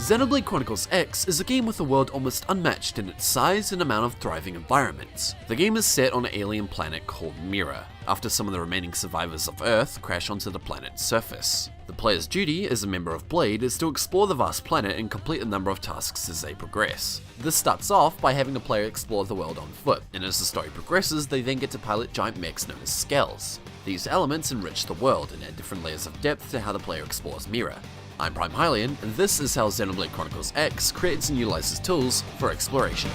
Xenoblade Chronicles X is a game with a world almost unmatched in its size and amount of thriving environments. The game is set on an alien planet called Mira, after some of the remaining survivors of Earth crash onto the planet's surface. The player's duty as a member of Blade is to explore the vast planet and complete a number of tasks as they progress. This starts off by having the player explore the world on foot, and as the story progresses they then get to pilot giant mechs known as skells. These elements enrich the world and add different layers of depth to how the player explores Mira. I'm PrimeHylian, and this is how Xenoblade Chronicles X creates and utilizes tools for exploration.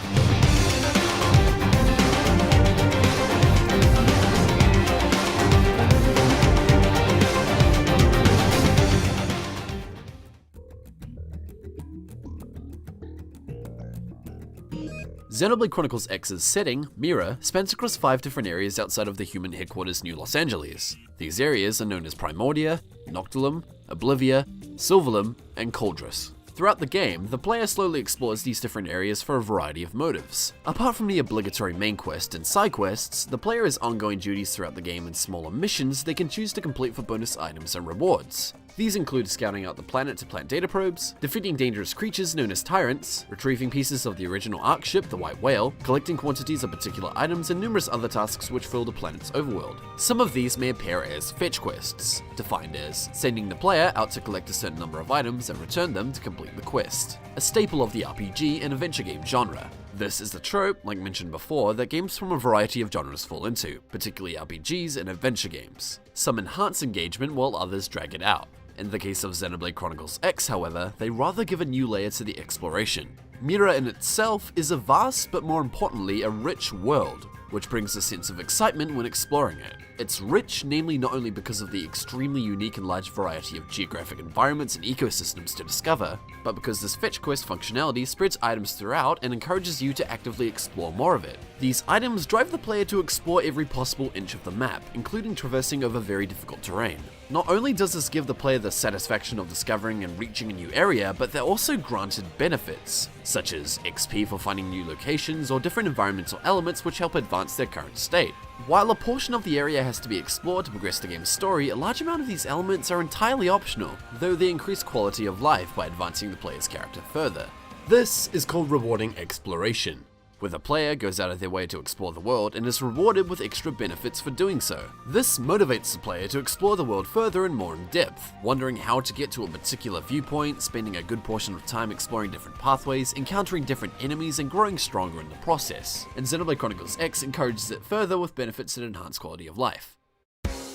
Xenoblade Chronicles X's setting, Mira, spans across 5 different areas outside of the human headquarters New Los Angeles. These areas are known as Primordia, Noctilum, Oblivia, Silverlum, and Coldrus. Throughout the game, the player slowly explores these different areas for a variety of motives. Apart from the obligatory main quest and side quests, the player has ongoing duties throughout the game and smaller missions they can choose to complete for bonus items and rewards. These include scouting out the planet to plant data probes, defeating dangerous creatures known as tyrants, retrieving pieces of the original Ark ship, the White Whale, collecting quantities of particular items, and numerous other tasks which fill the planet's overworld. Some of these may appear as fetch quests, defined as sending the player out to collect a certain number of items and return them to complete the quest, a staple of the RPG and adventure game genre. This is the trope, like mentioned before, that games from a variety of genres fall into, particularly RPGs and adventure games. Some enhance engagement while others drag it out. In the case of Xenoblade Chronicles X, however, they rather give a new layer to the exploration. Mira in itself is a vast, but more importantly, a rich world, which brings a sense of excitement when exploring it. It's rich, namely not only because of the extremely unique and large variety of geographic environments and ecosystems to discover, but because this fetch quest functionality spreads items throughout and encourages you to actively explore more of it. These items drive the player to explore every possible inch of the map, including traversing over very difficult terrain. Not only does this give the player the satisfaction of discovering and reaching a new area, but they're also granted benefits, such as XP for finding new locations or different environmental elements which help advance their current state. While a portion of the area has to be explored to progress the game's story, a large amount of these elements are entirely optional, though they increase quality of life by advancing the player's character further. This is called rewarding exploration, where the player goes out of their way to explore the world and is rewarded with extra benefits for doing so. This motivates the player to explore the world further and more in depth, wondering how to get to a particular viewpoint, spending a good portion of time exploring different pathways, encountering different enemies, and growing stronger in the process. And Xenoblade Chronicles X encourages it further with benefits that enhance quality of life.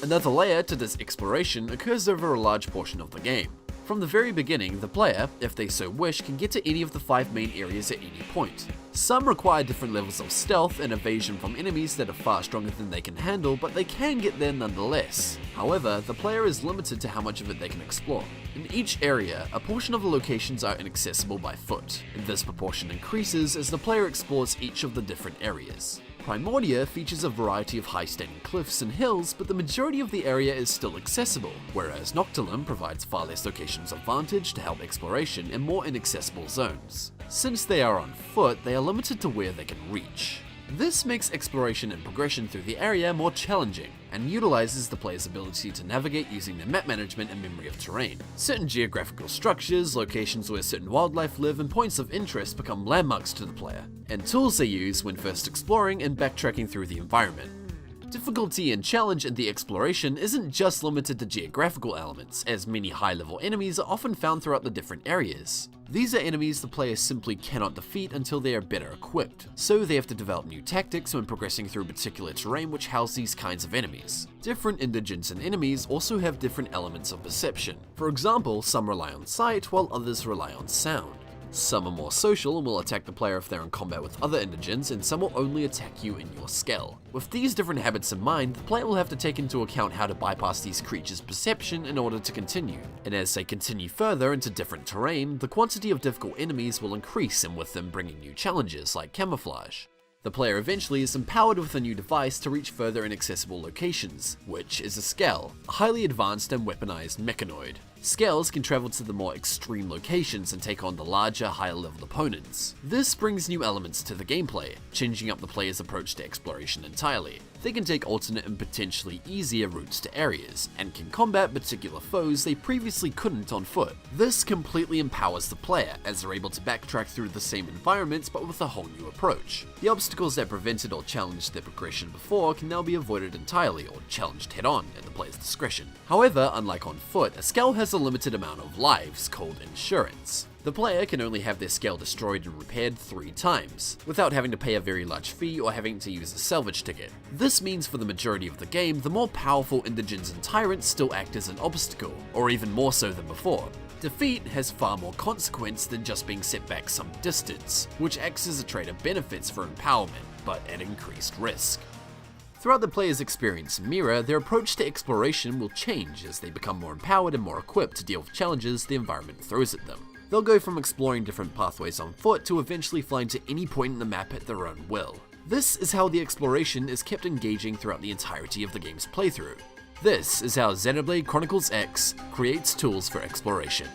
Another layer to this exploration occurs over a large portion of the game. From the very beginning, the player, if they so wish, can get to any of the 5 main areas at any point. Some require different levels of stealth and evasion from enemies that are far stronger than they can handle, but they can get there nonetheless. However, the player is limited to how much of it they can explore. In each area, a portion of the locations are inaccessible by foot, and this proportion increases as the player explores each of the different areas. Primordia features a variety of high-standing cliffs and hills, but the majority of the area is still accessible, whereas Noctilum provides far less locations of vantage to help exploration and more inaccessible zones. Since they are on foot, they are limited to where they can reach. This makes exploration and progression through the area more challenging, and utilizes the player's ability to navigate using their map management and memory of terrain. Certain geographical structures, locations where certain wildlife live, and points of interest become landmarks to the player, and tools they use when first exploring and backtracking through the environment. Difficulty and challenge in the exploration isn't just limited to geographical elements, as many high-level enemies are often found throughout the different areas. These are enemies the player simply cannot defeat until they are better equipped, so they have to develop new tactics when progressing through particular terrain which house these kinds of enemies. Different indigents and enemies also have different elements of perception. For example, some rely on sight while others rely on sound. Some are more social and will attack the player if they're in combat with other indigents, and some will only attack you in your skull. With these different habits in mind, the player will have to take into account how to bypass these creatures' perception in order to continue. And as they continue further into different terrain, the quantity of difficult enemies will increase, and with them bringing new challenges like camouflage. The player eventually is empowered with a new device to reach further inaccessible locations, which is a Skell, a highly advanced and weaponized mechanoid. Scales can travel to the more extreme locations and take on the larger, higher-level opponents. This brings new elements to the gameplay, changing up the player's approach to exploration entirely. They can take alternate and potentially easier routes to areas, and can combat particular foes they previously couldn't on foot. This completely empowers the player, as they're able to backtrack through the same environments but with a whole new approach. The obstacles that prevented or challenged their progression before can now be avoided entirely or challenged head-on at the player's discretion. However, unlike on foot, a scale has a limited amount of lives, called insurance. The player can only have their scale destroyed and repaired 3 times, without having to pay a very large fee or having to use a salvage ticket. This means for the majority of the game, the more powerful indigents and tyrants still act as an obstacle, or even more so than before. Defeat has far more consequence than just being set back some distance, which acts as a trait of benefits for empowerment, but at increased risk. Throughout the player's experience in Mira, their approach to exploration will change as they become more empowered and more equipped to deal with challenges the environment throws at them. They'll go from exploring different pathways on foot to eventually flying to any point in the map at their own will. This is how the exploration is kept engaging throughout the entirety of the game's playthrough. This is how Xenoblade Chronicles X creates tools for exploration.